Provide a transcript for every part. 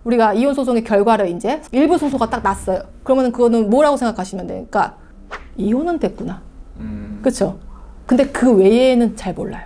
우리가 이혼 소송의 결과를 이제 일부 승소가 딱 났어요. 그러면 그거는 뭐라고 생각하시면 되니까 이혼은 됐구나. 그렇죠? 근데 그 외에는 잘 몰라요.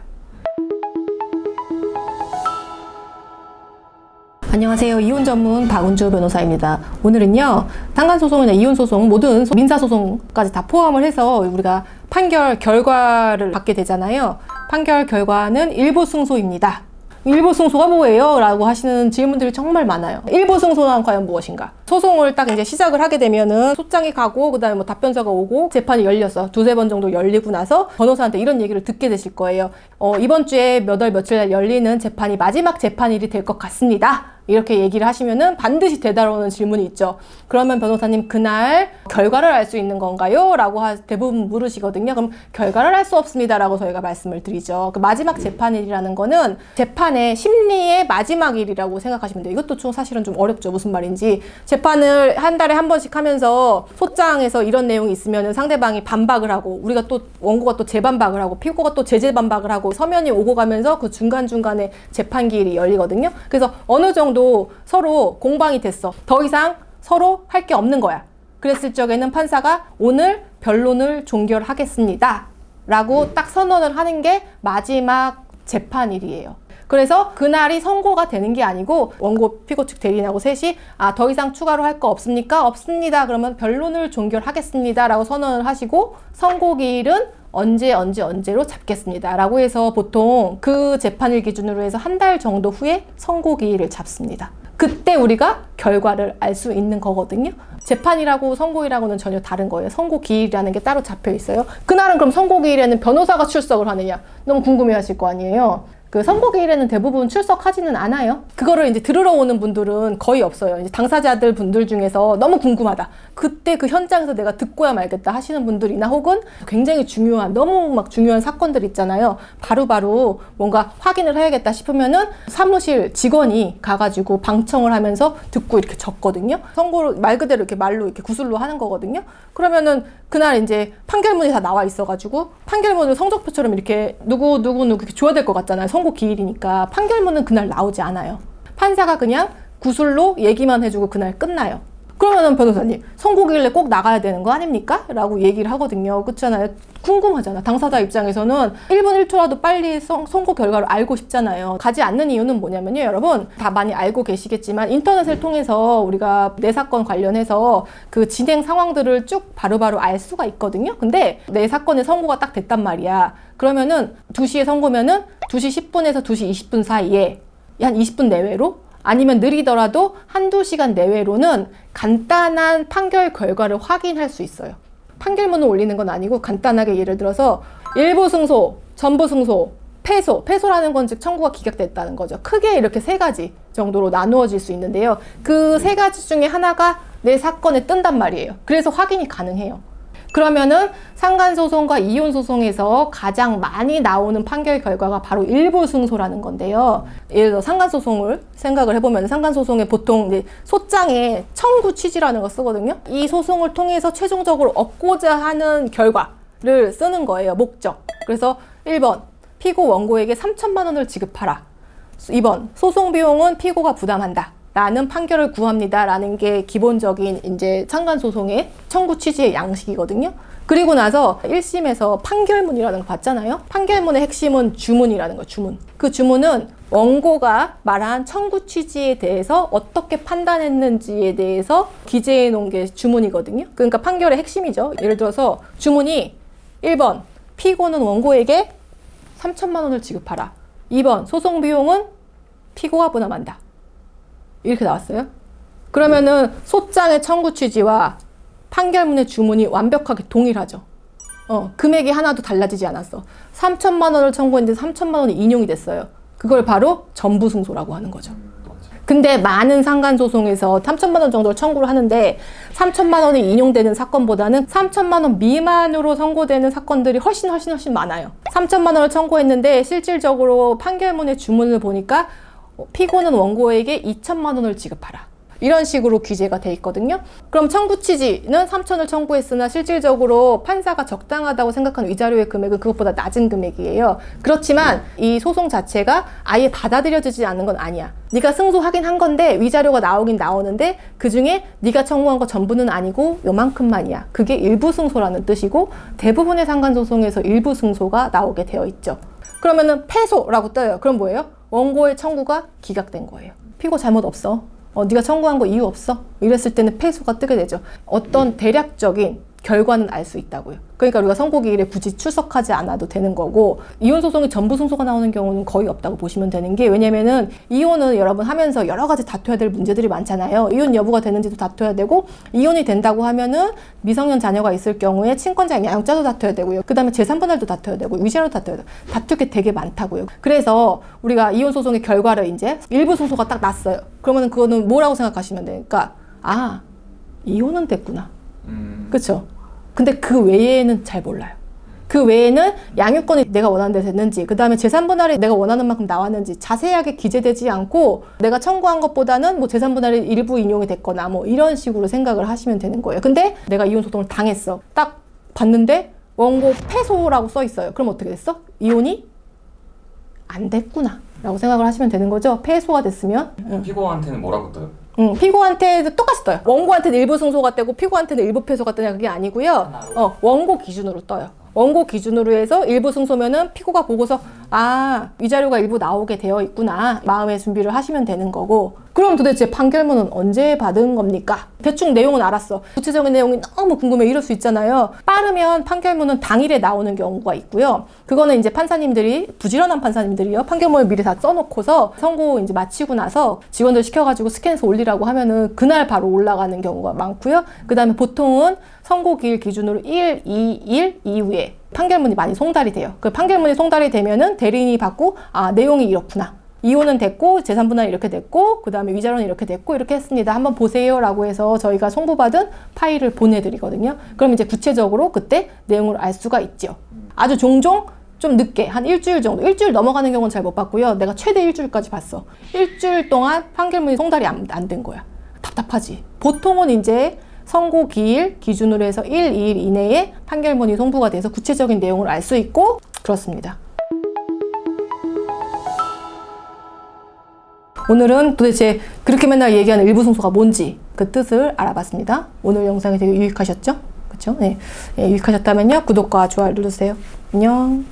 안녕하세요. 이혼 전문 박은주 변호사입니다. 오늘은요, 상간소송이나 이혼소송, 모든 민사소송까지 다 포함을 해서 우리가 판결 결과를 받게 되잖아요. 판결 결과는 일부 승소입니다. 일부 승소가 뭐예요? 라고 하시는 질문들이 정말 많아요. 일부 승소는 과연 무엇인가? 소송을 딱 이제 시작을 하게 되면은 소장이 가고, 그 다음에 뭐 답변서가 오고, 재판이 열렸어. 두세 번 정도 열리고 나서 변호사한테 이런 얘기를 듣게 되실 거예요. 이번 주에 몇 월 며칠 날 열리는 재판이 마지막 재판일이 될 것 같습니다. 이렇게 얘기를 하시면은 반드시 되돌아오는 질문이 있죠. 그러면 변호사님, 그날 결과를 알 수 있는 건가요? 라고 대부분 물으시거든요. 그럼 결과를 알 수 없습니다. 라고 저희가 말씀을 드리죠. 그 마지막 재판일이라는 거는 재판의 심리의 마지막 일이라고 생각하시면 돼요. 이것도 사실은 좀 어렵죠. 무슨 말인지. 재판을 한 달에 한 번씩 하면서 소장에서 이런 내용이 있으면은 상대방이 반박을 하고, 우리가 또 원고가 또 재반박을 하고, 피고가 또 재반박을 하고, 서면이 오고 가면서 그 중간중간에 재판 기일이 열리거든요. 그래서 어느 정도 서로 공방이 됐어. 더 이상 서로 할 게 없는 거야. 그랬을 적에는 판사가 오늘 변론을 종결하겠습니다. 라고 딱 선언을 하는 게 마지막 재판일이에요. 그래서 그날이 선고가 되는 게 아니고 원고 피고 측 대리인하고 셋이 더 이상 추가로 할 거 없습니까? 없습니다. 그러면 변론을 종결하겠습니다. 라고 선언을 하시고 선고기일은 언제로 잡겠습니다. 라고 해서 보통 그 재판일 기준으로 해서 한 달 정도 후에 선고기일을 잡습니다. 그때 우리가 결과를 알 수 있는 거거든요. 재판이라고 선고일하고는 전혀 다른 거예요. 선고기일이라는 게 따로 잡혀 있어요. 그날은 그럼 선고기일에는 변호사가 출석을 하느냐? 너무 궁금해 하실 거 아니에요. 그 선고기일에는 대부분 출석하지는 않아요. 그거를 이제 들으러 오는 분들은 거의 없어요. 이제 당사자들 분들 중에서 너무 궁금하다. 그때 그 현장에서 내가 듣고야 말겠다 하시는 분들이나 혹은 굉장히 중요한, 너무 막 중요한 사건들 있잖아요. 바로바로 뭔가 확인을 해야겠다 싶으면은 사무실 직원이 가가지고 방청을 하면서 듣고 이렇게 적거든요. 선고를 말 그대로 이렇게 말로 이렇게 구술로 하는 거거든요. 그러면은 그날 이제 판결문이 다 나와 있어가지고 판결문을 성적표처럼 이렇게 누구 이렇게 줘야 될 것 같잖아요. 선고 기일이니까. 판결문은 그날 나오지 않아요. 판사가 그냥 구술로 얘기만 해주고 그날 끝나요. 그러면은 변호사님, 선고기일에 꼭 나가야 되는 거 아닙니까? 라고 얘기를 하거든요. 그렇잖아요. 궁금하잖아. 당사자 입장에서는 1분 1초라도 빨리 선고 결과를 알고 싶잖아요. 가지 않는 이유는 뭐냐면요, 여러분 다 많이 알고 계시겠지만 인터넷을 통해서 우리가 내 사건 관련해서 그 진행 상황들을 쭉 바로바로 알 수가 있거든요. 근데 내 사건의 선고가 딱 됐단 말이야. 그러면은 2시에 선고면은 2시 10분에서 2시 20분 사이에 한 20분 내외로, 아니면 느리더라도 한두 시간 내외로는 간단한 판결 결과를 확인할 수 있어요. 판결문을 올리는 건 아니고 간단하게 예를 들어서 일부 승소, 전부 승소, 패소. 패소라는 건 즉 청구가 기각됐다는 거죠. 크게 이렇게 세 가지 정도로 나누어질 수 있는데요. 그 세 가지 중에 하나가 내 사건에 뜬단 말이에요. 그래서 확인이 가능해요. 그러면은 상간소송과 이혼소송에서 가장 많이 나오는 판결 결과가 바로 일부 승소라는 건데요. 예를 들어 상간소송을 생각을 해보면 상간소송에 보통 이제 소장에 청구 취지라는 거 쓰거든요. 이 소송을 통해서 최종적으로 얻고자 하는 결과를 쓰는 거예요. 목적. 그래서 1번 피고 원고에게 3천만 원을 지급하라. 2번 소송 비용은 피고가 부담한다. 라는 판결을 구합니다. 라는 게 기본적인 이제 상간소송의 청구 취지의 양식이거든요. 그리고 나서 1심에서 판결문이라는 거 봤잖아요. 판결문의 핵심은 주문이라는 거예요. 주문. 그 주문은 원고가 말한 청구 취지에 대해서 어떻게 판단했는지에 대해서 기재해 놓은 게 주문이거든요. 그러니까 판결의 핵심이죠. 예를 들어서 주문이 1번 피고는 원고에게 3천만 원을 지급하라. 2번 소송 비용은 피고가 부담한다. 이렇게 나왔어요. 그러면은 소장의 청구 취지와 판결문의 주문이 완벽하게 동일하죠. 금액이 하나도 달라지지 않았어. 3천만 원을 청구했는데 3천만 원이 인용이 됐어요. 그걸 바로 전부 승소라고 하는 거죠. 근데 많은 상간소송에서 3천만 원 정도를 청구를 하는데 3천만 원이 인용되는 사건보다는 3천만 원 미만으로 선고되는 사건들이 훨씬 많아요. 3천만 원을 청구했는데 실질적으로 판결문의 주문을 보니까 피고는 원고에게 2천만 원을 지급하라. 이런 식으로 규제가 돼 있거든요. 그럼 청구 취지는 3천을 청구했으나 실질적으로 판사가 적당하다고 생각하는 위자료의 금액은 그것보다 낮은 금액이에요. 그렇지만 이 소송 자체가 아예 받아들여지지 않는 건 아니야. 네가 승소하긴 한 건데 위자료가 나오긴 나오는데 그중에 네가 청구한 거 전부는 아니고 요만큼만이야. 그게 일부 승소라는 뜻이고 대부분의 상간소송에서 일부 승소가 나오게 되어 있죠. 그러면은 패소라고 떠요. 그럼 뭐예요? 원고의 청구가 기각된 거예요. 피고 잘못 없어. 네가 청구한 거 이유 없어? 이랬을 때는 패소가 뜨게 되죠. 어떤 대략적인 결과는 알 수 있다고요. 그러니까 우리가 선고기일에 굳이 출석하지 않아도 되는 거고, 이혼 소송이 전부 승소가 나오는 경우는 거의 없다고 보시면 되는 게, 왜냐면은 이혼은 여러분 하면서 여러 가지 다퉈야 될 문제들이 많잖아요. 이혼 여부가 되는지도 다퉈야 되고, 이혼이 된다고 하면은 미성년 자녀가 있을 경우에 친권자의 양육자도 다퉈야 되고요. 그 다음에 재산분할도 다퉈야 되고, 위자료도 다퉈야 되고, 다툴 게 되게 많다고요. 그래서 우리가 이혼 소송의 결과를 이제 일부 승소가 딱 났어요. 그러면 그거는 뭐라고 생각하시면 되니까, 아, 이혼은 됐구나. 그쵸? 근데 그 외에는 잘 몰라요. 그 외에는 양육권이 내가 원하는 대로 됐는지, 그 다음에 재산분할이 내가 원하는 만큼 나왔는지 자세하게 기재되지 않고, 내가 청구한 것보다는 뭐 재산분할이 일부 인용이 됐거나 뭐 이런 식으로 생각을 하시면 되는 거예요. 근데 내가 이혼소송을 당했어. 딱 봤는데 원고 패소라고 써 있어요. 그럼 어떻게 됐어? 이혼이 안 됐구나 라고 생각을 하시면 되는 거죠. 패소가 됐으면. 피고한테는 뭐라고 떠요? 피고한테도 똑같이 떠요. 원고한테는 일부 승소가 되고 피고한테는 일부 패소가 뜨냐, 그게 아니고요. 원고 기준으로 떠요. 원고 기준으로 해서 일부 승소면은 피고가 보고서 아, 위자료가 일부 나오게 되어 있구나, 마음의 준비를 하시면 되는 거고. 그럼 도대체 판결문은 언제 받은 겁니까? 대충 내용은 알았어. 구체적인 내용이 너무 궁금해, 이럴 수 있잖아요. 빠르면 판결문은 당일에 나오는 경우가 있고요. 그거는 이제 판사님들이, 부지런한 판사님들이요, 판결문을 미리 다 써놓고서 선고 이제 마치고 나서 직원들 시켜가지고 스캔해서 올리라고 하면은 그날 바로 올라가는 경우가 많고요. 그 다음에 보통은 선고기일 기준으로 1, 2일 이후에 판결문이 많이 송달이 돼요. 그 판결문이 송달이 되면은 대리인이 받고, 아, 내용이 이렇구나. 이혼은 됐고, 재산분할이 이렇게 됐고, 그 다음에 위자료는 이렇게 됐고, 이렇게 했습니다. 한번 보세요 라고 해서 저희가 송부받은 파일을 보내드리거든요. 그럼 이제 구체적으로 그때 내용을 알 수가 있죠. 아주 종종 좀 늦게, 한 일주일 정도, 일주일 넘어가는 경우는 잘 못 봤고요. 내가 최대 일주일까지 봤어. 일주일 동안 판결문이 송달이 안 된 거야. 답답하지. 보통은 이제 선고 기일 기준으로 해서 1, 2일 이내에 판결문이 송부가 돼서 구체적인 내용을 알 수 있고, 그렇습니다. 오늘은 도대체 그렇게 맨날 얘기하는 일부 승소가 뭔지 그 뜻을 알아봤습니다. 오늘 영상이 되게 유익하셨죠? 그렇죠? 네. 유익하셨다면요, 구독과 좋아요 눌러주세요. 안녕.